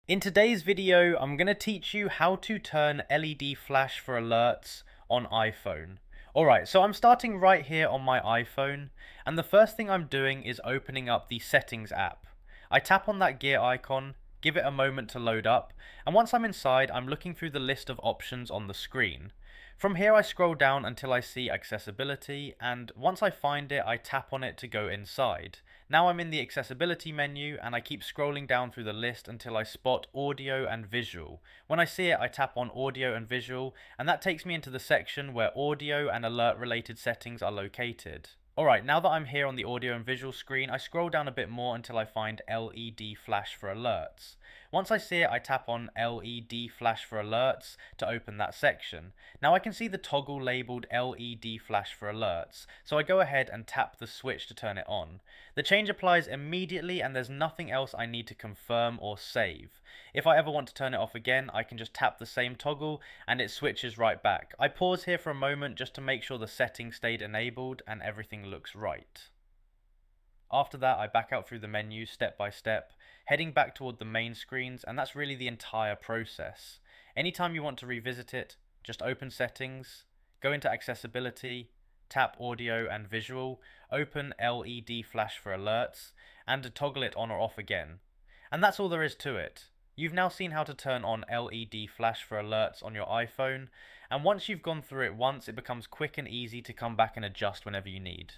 In today's video, I'm going to teach you how to turn LED flash for alerts on iPhone. Alright, so I'm starting right here on my iPhone, and the first thing I'm doing is opening up the Settings app. I tap on that gear icon, give it a moment to load up, and once I'm inside, I'm looking through the list of options on the screen. From here I scroll down until I see accessibility, and once I find it I tap on it to go inside. Now I'm in the accessibility menu and I keep scrolling down through the list until I spot audio and visual. When I see it I tap on audio and visual, and that takes me into the section where audio and alert related settings are located. Alright, now that I'm here on the audio and visual screen, I scroll down a bit more until I find LED flash for alerts. Once I see it, I tap on LED flash for alerts to open that section. Now I can see the toggle labeled LED flash for alerts, so I go ahead and tap the switch to turn it on. The change applies immediately and there's nothing else I need to confirm or save. If I ever want to turn it off again, I can just tap the same toggle and it switches right back. I pause here for a moment just to make sure the settings stayed enabled and everything looks right. After that, I back out through the menu step by step, heading back toward the main screens, and that's really the entire process. Anytime you want to revisit it, just open Settings, go into Accessibility, tap Audio and Visual, open LED Flash for alerts, and toggle it on or off again. And that's all there is to it. You've now seen how to turn on LED flash for alerts on your iPhone, and once you've gone through it once, it becomes quick and easy to come back and adjust whenever you need.